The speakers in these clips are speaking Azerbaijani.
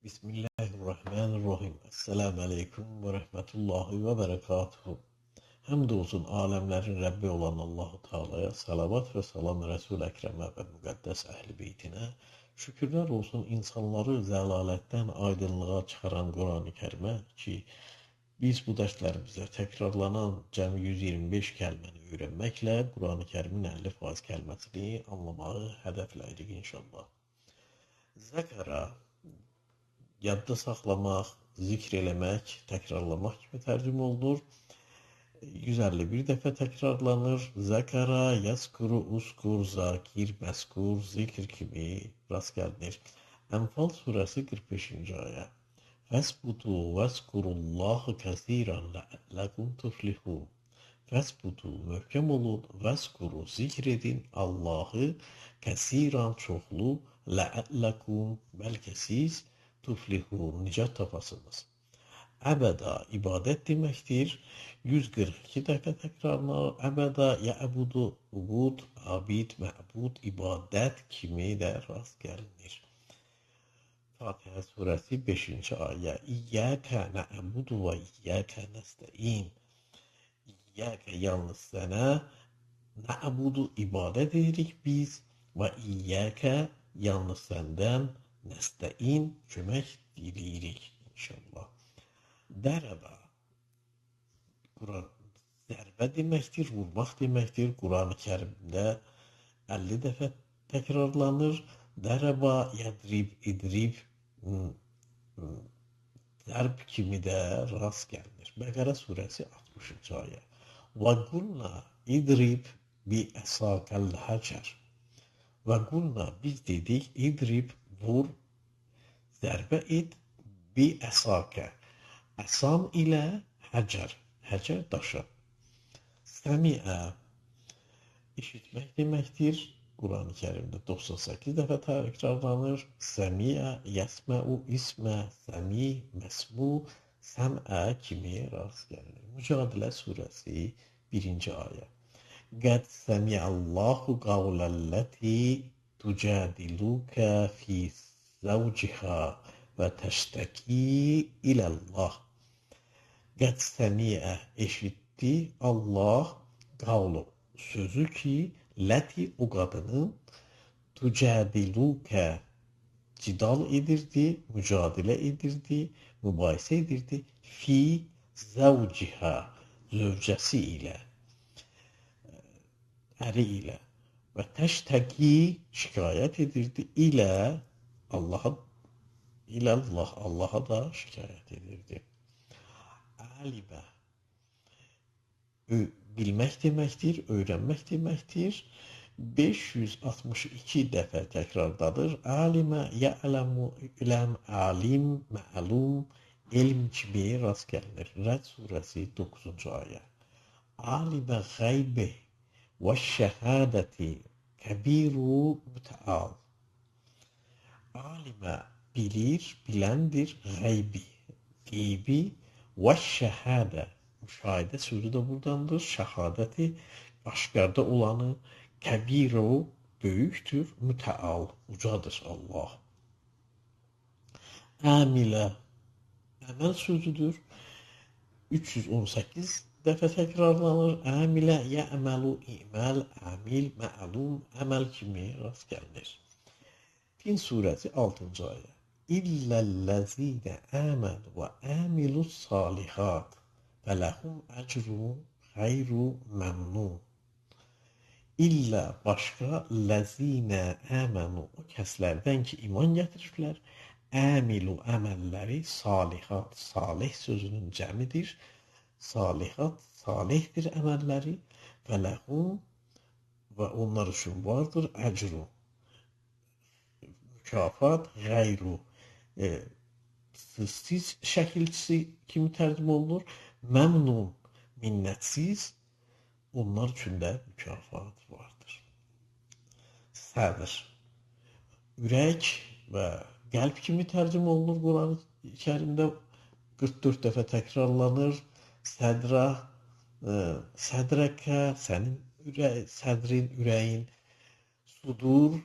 Bismillahirrahmanirrahim. Esselamu aleyküm ve rahmetullahi ve berekatuhu. Hamdolsun alemlerin Rabbi olan Allahu Teala'ya, salavat ve salam Resul-i Ekrem'e ve müqəddəs əhl-i beytinə, şükürlər olsun insanları zəlalətdən aydınlığa çıxaran Quran-ı Kərimə ki, biz bu dərslərimizdə təkrarlanan cəmi 125 kəlməni öyrənməklə Quran-ı Kərimin 50% kəlməsini anlamağı hədəfləyirik inşallah. Zəkara yadda saxlamaq, zikr eləmək, təkrarlamaq kimi tərcümə olunur. 151 dəfə təkrarlanır. Zəkara, yazkuru, uskur, zakir, məskur, zikr kimi rast gəlinir. Ənfal surəsi 45-ci ayə. Fəsbutu vəzkurullahi kəsiran ləkum tuflihun. Fəsbutu, möhkəm olun, vəzkuru, zikr edin Allahı, kəsiran, çoxlu, ləkum, bəlkə siz, tuflihun, nicat tapasınız. Əbəda ibadət deməkdir. 142 dəfə təkrarlanır. Əbəda yəbudu, ubud, abid, məbud, ibadət kimi də rast gəlinir. Fatihə surəsi 5-ci ayə. İyyəkə nə'budu və iyyəkə nəstəin. İyyəkə yalnız sənə, nə'budu ibadət edirik biz və iyyəkə yalnız səndən nəstəin kömək diləyirik inşallah. Dərəbə zərbə deməkdir, vurmaq deməkdir. Quran-ı Kərimdə 50 dəfə təkrarlanır. Dərəbə, yədrib, idrib, zərb kimi də rast gəlinir. Bəqərə surəsi 60-cı ayə. Və qulna idrib bi əsakəl həcər. Və qulna biz dedik, idrib vur, zərbə et, bi əsakə, əsan ilə həcər, həcər daşa. Səmiə, işitmək deməkdir. Quran-ı Kərimdə 98 dəfə təkrarlanır. Səmiə, yəsməu, ismə, səmi, məsmu, səmə kimi rast gəlinir. Mücadilə surəsi 1-ci ayə. Qəd səmiəllahu qavləlləti tucədilukə fi zəvcihə və təştəki iləllah. Qəd səmiə eşitdi Allah qavlu sözü ki, ləti o qadının tucədilukə cidal edirdi, mücadilə edirdi, mübahisə edirdi fi zəvcihə zövcəsi ilə, əri ilə və təştəki şikayət edirdi ilə Allah'a, ilallah, Allah'a da şikayət edirdi. Alimə bilmək deməkdir, öyrənmək deməkdir. 562 dəfə təkrardadır. Alimə, ya'ləmu, iləm, alim, məlum, elm kimi rast gəlinir. Rəd surəsi 9-cu ayə. Alimə qeybi və şəhədəti kəbiru mütəal. Alimə bilir, biləndir, qeybi və şəhədə. Müşahidə sözü də buradandır. Şəhadəti aşkarda olanı, kəbiru böyükdür, mütəal ucadır Allah. Əmilə əməl sözüdür. 318 dəfə təkrarlanır. Əmilə yə'məlu, iməl, əmil, məlum, əməl kimi rast gəlinir. Fin surəsi 6-cı ayə. İlləl-ləzinə əməl və əmilus salihat və ləhum əcrun xeyru məmnun. İllə başqa ləzinə əmənu o kəslərdən ki, iman gətiriblər, əmilu əməlləri salihat, salih sözünün cəmidir. Salihat, salihdir əməlləri və ləhum və onlar üçün vardır əcru, mükafat, qeyru, siz şəkilçisi kimi tərcümə olunur. Məmnun, minnətsiz, onlar üçün də mükafat vardır. Sədr, ürək və qəlb kimi tərcümə olunur. Quran-ı Kərimdə 44 dəfə təkrarlanır. Sədra, sədrəkə, sənin sədrin, ürəyin. Sudur,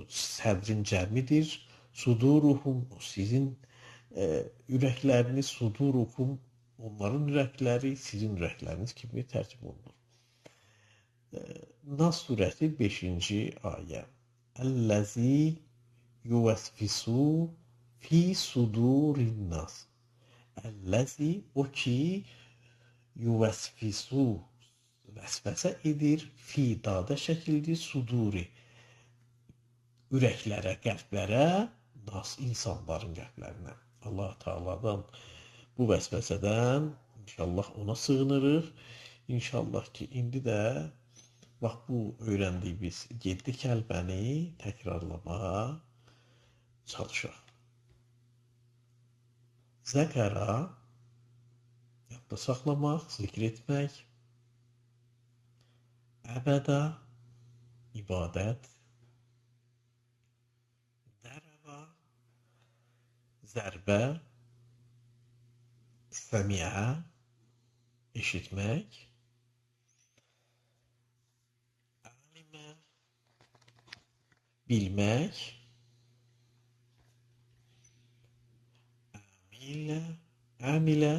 sədrin cəmidir. Suduruhum, sizin ürəklərini sudurukum, onların ürəkləri sizin ürəkləriniz kimi tərcümə olunur. Nas surəsi 5-ci ayə. Əlləzi yuvəsfisu fi sudurin nas. Əlləzi o ki yuvəsfisu vəsvəsə edir fi dada şəkildir suduri ürəklərə, qəlblərə, nas insanların qəlblərinə. Allah Taala'dan bu vəsvəsədən inşallah ona sığınırıq. İnşallah ki indi də bax bu öyrəndiyimiz 7 kəlməni təkrarlamağa çalışaq. Zəkara yadda saxlamaq, zikr etmək. Əbədə ibadət. Dərəva zərbə. Səmiə eşitmək. Alimə bilmək. Əmilə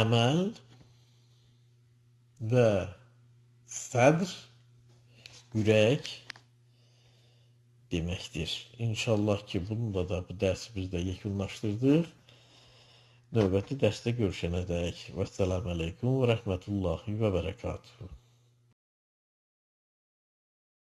əməl və sədr ürək deməkdir. İnşallah ki bununla da bu dərsimizdə yekunlaşdırdıq. Növbəti dərsdə görüşənədək. Vəssalamu aleykum və rəhmətullahi və bərəkatuhu.